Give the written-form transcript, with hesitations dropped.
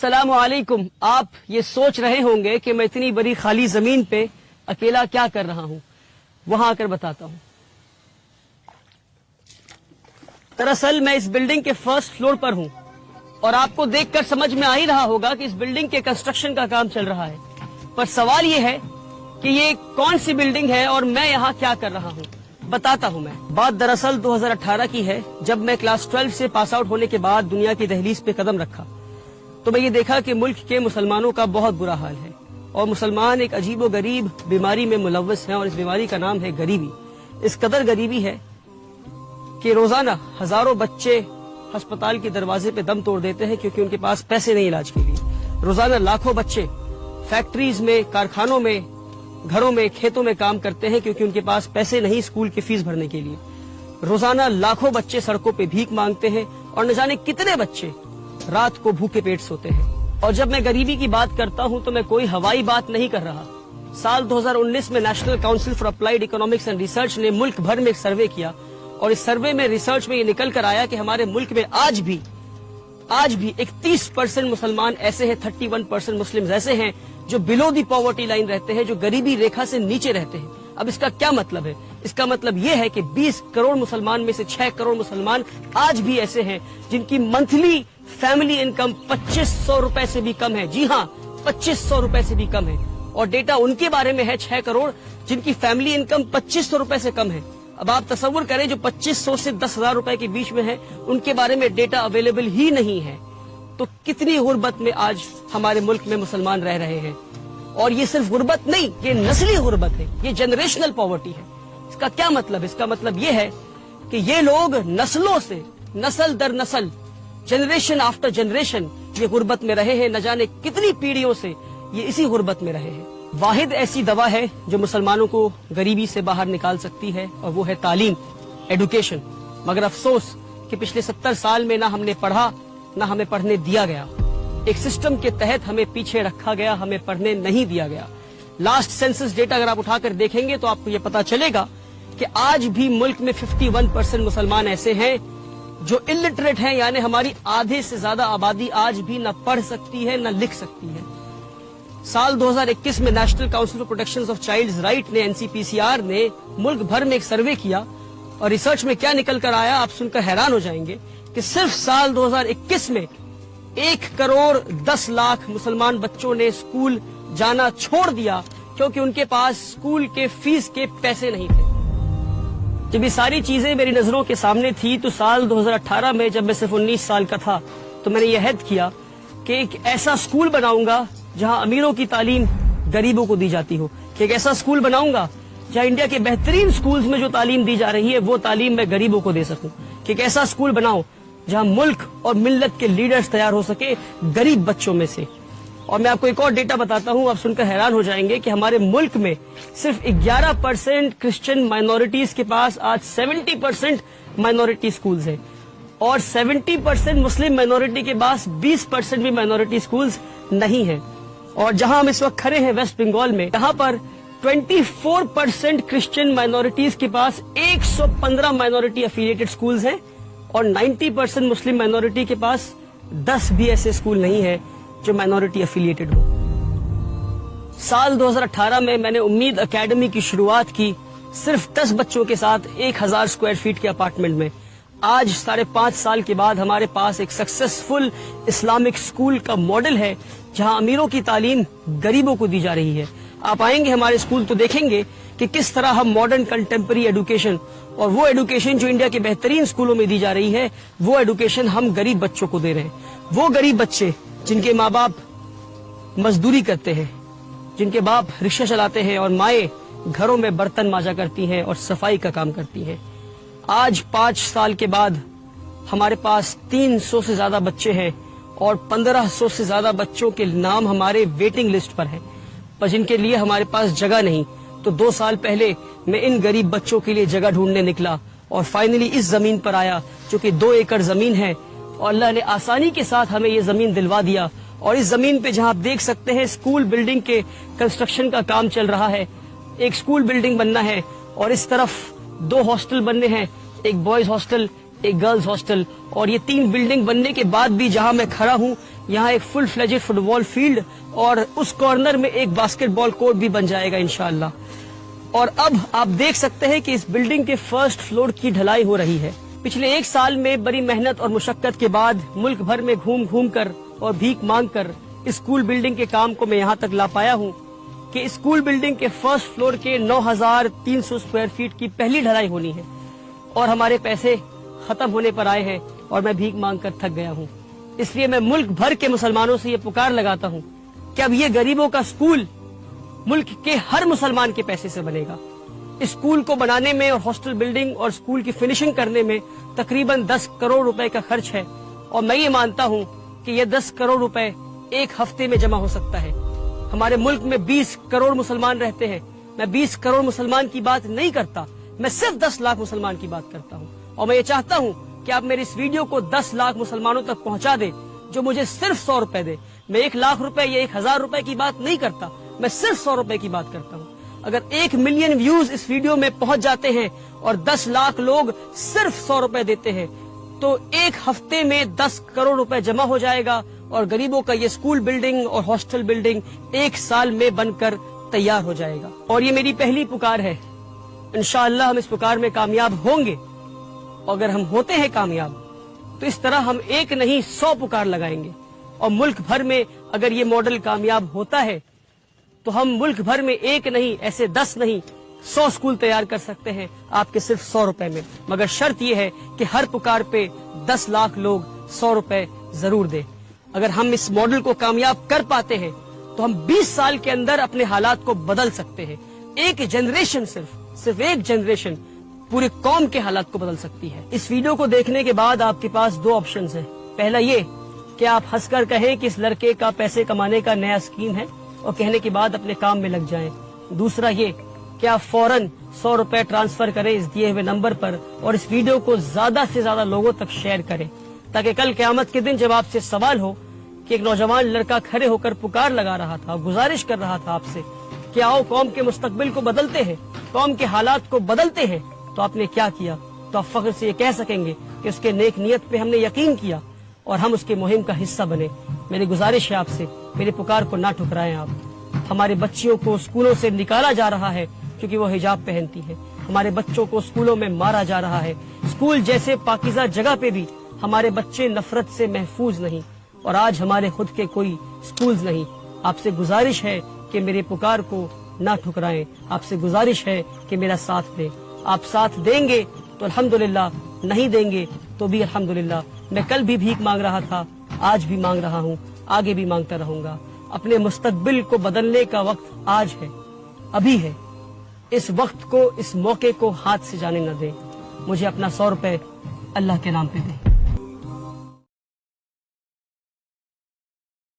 अस्सलाम वालेकुम। आप ये सोच रहे होंगे कि मैं इतनी बड़ी खाली जमीन पे अकेला क्या कर रहा हूं, वहां आकर बताता हूं। दरअसल मैं इस बिल्डिंग के फर्स्ट फ्लोर पर हूं और आपको देखकर समझ में आ ही रहा होगा कि इस बिल्डिंग के कंस्ट्रक्शन का काम चल रहा है। पर सवाल ये है कि ये कौन सी बिल्डिंग है और मैं यहाँ क्या कर रहा हूँ, बताता हूँ मैं। बात दरअसल 2018 की है, जब मैं क्लास 12 से पास आउट होने के बाद दुनिया की दहलीज पे कदम रखा तो मैं ये देखा कि मुल्क के मुसलमानों का बहुत बुरा हाल है और मुसलमान एक अजीबो गरीब बीमारी में मुलव्वस हैं और इस बीमारी का नाम है गरीबी। इस कदर गरीबी है कि रोजाना हजारों बच्चे अस्पताल के दरवाजे पे दम तोड़ देते हैं क्योंकि उनके पास पैसे नहीं इलाज के लिए। रोजाना लाखों बच्चे फैक्ट्रीज में, कारखानों में, घरों में, खेतों में काम करते हैं क्योंकि उनके पास पैसे नहीं स्कूल की फीस भरने के लिए। रोजाना लाखों बच्चे सड़कों पे भीख मांगते हैं और न जाने कितने बच्चे रात को भूखे पेट सोते हैं। और जब मैं गरीबी की बात करता हूं तो मैं कोई हवाई बात नहीं कर रहा। साल 2019 में national council for applied economics and research ने मुल्क भर में एक सर्वे किया और इस सर्वे में, रिसर्च में ये निकल कर आया कि हमारे मुल्क में आज भी 31% मुसलमान ऐसे हैं, 31% मुस्लिम ऐसे हैं जो बिलो दी पॉवर्टी लाइन रहते हैं, जो गरीबी रेखा से नीचे रहते हैं। अब इसका क्या मतलब है? इसका मतलब ये है कि 20 करोड़ मुसलमान में से 6 करोड़ मुसलमान आज भी ऐसे हैं जिनकी मंथली फैमिली इनकम 2500 रुपए से भी कम है। जी हाँ, 2500 रुपए से भी कम है। और डेटा उनके बारे में है 6 करोड़ जिनकी फैमिली इनकम 2500 रुपए से कम है। अब आप तसव्वुर करें, जो 2500 से 10,000 रुपए के बीच में है उनके बारे में डेटा अवेलेबल ही नहीं है। तो कितनी गुर्बत में आज हमारे मुल्क में मुसलमान रह रहे हैं। और ये सिर्फ गुर्बत नहीं, ये नस्ली गुर्बत है, ये जनरेशनल पॉवर्टी है। इसका क्या मतलब? इसका मतलब ये है कि ये लोग नस्लों से, नस्ल दर नस्ल, जनरेशन आफ्टर जनरेशन ये गुर्बत में रहे हैं। न जाने कितनी पीढ़ियों से ये इसी गुर्बत में रहे हैं। वाहिद ऐसी दवा है जो मुसलमानों को गरीबी से बाहर निकाल सकती है और वो है तालीम, एडुकेशन। मगर अफसोस कि पिछले 70 साल में ना हमने पढ़ा, ना हमें पढ़ने दिया गया। एक सिस्टम के तहत हमें पीछे रखा गया, हमें पढ़ने नहीं दिया गया। लास्ट सेंसस डेटा अगर आप उठाकर देखेंगे तो आपको ये पता चलेगा कि आज भी मुल्क में 51% मुसलमान ऐसे हैं जो इलिटरेट हैं, यानी हमारी आधे से ज्यादा आबादी आज भी न पढ़ सकती है न लिख सकती है। साल 2021 में national council for protection of childs right ने, NCPCR ने मुल्क भर में एक सर्वे किया और रिसर्च में क्या निकल कर आया आप सुनकर हैरान हो जाएंगे कि सिर्फ साल 2021 में 1 करोड़ 10 लाख मुसलमान बच्चों ने स्कूल जाना छोड़ दिया क्योंकि उनके पास स्कूल के फीस के पैसे नहीं थे। जब ये सारी चीजें मेरी नजरों के सामने थी तो साल 2018 में, जब मैं सिर्फ 19 साल का था, तो मैंने यह अहद किया कि एक ऐसा स्कूल बनाऊंगा जहां अमीरों की तालीम गरीबों को दी जाती हो, कि एक ऐसा स्कूल बनाऊंगा जहां इंडिया के बेहतरीन स्कूल्स में जो तालीम दी जा रही है वो तालीम मैं गरीबों को दे सकूं, कि एक ऐसा स्कूल बनाऊं जहां मुल्क और मिल्लत के लीडर्स तैयार हो सके गरीब बच्चों में से। और मैं आपको एक और डेटा बताता हूं, आप सुनकर हैरान हो जाएंगे कि हमारे मुल्क में सिर्फ 11% क्रिश्चियन माइनॉरिटीज के पास आज 70% माइनॉरिटी स्कूल्स हैं और 70% मुस्लिम माइनॉरिटी के पास 20% भी माइनॉरिटी स्कूल्स नहीं है। और जहां हम इस वक्त खड़े हैं वेस्ट बंगाल में, यहाँ पर 24% क्रिश्चियन माइनॉरिटीज के पास 115 माइनॉरिटी एफिलिएटेड स्कूल्स हैं और 90% मुस्लिम माइनॉरिटी के पास 10 भी ऐसे स्कूल नहीं है जो माइनॉरिटी एफिलिएटेड हो। साल 2018 में मैंने उम्मीद एकेडमी की शुरुआत की सिर्फ 10 बच्चों के साथ 1000 स्क्वायर फीट के अपार्टमेंट में। आज 5.5 साल के बाद हमारे पास एक सक्सेसफुल इस्लामिक स्कूल का मॉडल है जहां अमीरों की तालीम गरीबों को दी जा रही है। आप आएंगे हमारे स्कूल तो देखेंगे कि किस तरह हम मॉडर्न कंटेम्पररी एजुकेशन, और वो एजुकेशन जो इंडिया के बेहतरीन स्कूलों में दी जा रही है, वो एजुकेशन हम गरीब बच्चों को दे रहे हैं। वो गरीब बच्चे जिनके माँ बाप मजदूरी करते हैं, जिनके बाप रिक्शा चलाते हैं और माएं घरों में बर्तन मांजा करती हैं और सफाई का काम करती हैं। आज 5 साल के बाद हमारे पास 300 से ज्यादा बच्चे हैं और 1500 से ज्यादा बच्चों के नाम हमारे वेटिंग लिस्ट पर हैं, पर जिनके लिए हमारे पास जगह नहीं। तो 2 साल पहले मैं इन गरीब बच्चों के लिए जगह ढूंढने निकला और फाइनली इस जमीन पर आया जो कि 2 एकड़ जमीन है और अल्लाह ने आसानी के साथ हमें ये जमीन दिलवा दिया। और इस जमीन पे जहां आप देख सकते हैं स्कूल बिल्डिंग के कंस्ट्रक्शन का काम चल रहा है। एक स्कूल बिल्डिंग बनना है और इस तरफ 2 हॉस्टल बनने हैं, एक बॉयज हॉस्टल, एक गर्ल्स हॉस्टल। और ये 3 बिल्डिंग बनने के बाद भी जहां मैं खड़ा हूं यहाँ एक फुल फ्लेजेड फुटबॉल फील्ड और उस कॉर्नर में एक बास्केटबॉल कोर्ट भी बन जाएगा इंशाअल्लाह। और अब आप देख सकते हैं कि इस बिल्डिंग के फर्स्ट फ्लोर की ढलाई हो रही है। पिछले 1 साल में बड़ी मेहनत और मुशक्कत के बाद मुल्क भर में घूम घूम कर और भीख मांग कर स्कूल बिल्डिंग के काम को मैं यहाँ तक ला पाया हूँ कि स्कूल बिल्डिंग के फर्स्ट फ्लोर के 9,300 स्क्वायर फीट की पहली ढलाई होनी है और हमारे पैसे खत्म होने पर आए हैं और मैं भीख मांग कर थक गया हूँ। इसलिए मैं मुल्क भर के मुसलमानों से ये पुकार लगाता हूँ कि अब ये गरीबों का स्कूल मुल्क के हर मुसलमान के पैसे से बनेगा। इस स्कूल को बनाने में और हॉस्टल बिल्डिंग और स्कूल की फिनिशिंग करने में तकरीबन 10 करोड़ रुपए का खर्च है और मैं ये मानता हूँ कि ये 10 करोड़ रुपए एक हफ्ते में जमा हो सकता है। हमारे मुल्क में 20 करोड़ मुसलमान रहते हैं। मैं 20 करोड़ मुसलमान की बात नहीं करता, मैं सिर्फ 10 लाख मुसलमान की बात करता हूँ। और मैं ये चाहता हूँ कि आप मेरे इस वीडियो को 10 लाख मुसलमानों तक पहुँचा दे जो मुझे सिर्फ 100 रुपए दे। मैं 1 लाख रुपए या 1,000 रुपए की बात नहीं करता, मैं सिर्फ 100 रुपए की बात करता हूँ। अगर 1 मिलियन व्यूज इस वीडियो में पहुंच जाते हैं और 10 लाख लोग सिर्फ 100 रुपए देते हैं तो एक हफ्ते में 10 करोड़ रुपए जमा हो जाएगा और गरीबों का ये स्कूल बिल्डिंग और हॉस्टल बिल्डिंग 1 साल में बनकर तैयार हो जाएगा। और ये मेरी पहली पुकार है, इंशाअल्लाह हम इस पुकार में कामयाब होंगे। और अगर हम होते हैं कामयाब तो इस तरह हम 1 नहीं 100 पुकार लगाएंगे और मुल्क भर में अगर ये मॉडल कामयाब होता है तो हम मुल्क भर में 1 नहीं ऐसे 10 नहीं 100 स्कूल तैयार कर सकते हैं आपके सिर्फ 100 रुपए में। मगर शर्त यह है कि हर पुकार पे 10 लाख लोग 100 रुपए जरूर दें। अगर हम इस मॉडल को कामयाब कर पाते हैं तो हम 20 साल के अंदर अपने हालात को बदल सकते हैं। एक जनरेशन सिर्फ एक जनरेशन पूरी कौम के हालात को बदल सकती है। इस वीडियो को देखने के बाद आपके पास 2 ऑप्शंस हैं। पहला ये कि आप हंसकर कहें कि इस लड़के का पैसे कमाने का नया स्कीम है और कहने के बाद अपने काम में लग जाएं। दूसरा ये कि आप फौरन 100 रुपए ट्रांसफर करें इस दिए हुए नंबर पर और इस वीडियो को ज्यादा से ज्यादा लोगों तक शेयर करें ताकि कल क़यामत के दिन जब आपसे सवाल हो कि एक नौजवान लड़का खड़े होकर पुकार लगा रहा था, गुजारिश कर रहा था आपसे कि आओ कौम के मुस्तकबिल को बदलते हैं, कौम के हालात को बदलते हैं, तो आपने क्या किया, तो आप फख्र से ये कह सकेंगे कि उसके नेक नियत पे हमने यकीन किया और हम उसके मुहिम का हिस्सा बने। मेरी गुजारिश है आपसे, मेरी पुकार को ना ठुकराएं आप। हमारे बच्चियों को स्कूलों से निकाला जा रहा है क्योंकि वो हिजाब पहनती है। हमारे बच्चों को स्कूलों में मारा जा रहा है। स्कूल जैसे पाकीज़ा जगह पे भी हमारे बच्चे नफरत से महफूज नहीं और आज हमारे खुद के कोई स्कूल्स नहीं। आपसे गुजारिश है कि मेरे पुकार को ना ठुकराएं। आपसे गुजारिश है कि मेरा साथ दें। आप साथ देंगे तो अल्हम्दुलिल्लाह, नहीं देंगे तो भी अल्हम्दुलिल्लाह। मैं कल भी भीख मांग रहा था, आज भी मांग रहा हूँ, आगे भी मांगता रहूंगा। अपने मुस्तकबिल को बदलने का वक्त आज है, अभी है। इस वक्त को, इस मौके को हाथ से जाने न दें। मुझे अपना 100 रुपए अल्लाह के नाम पे दें।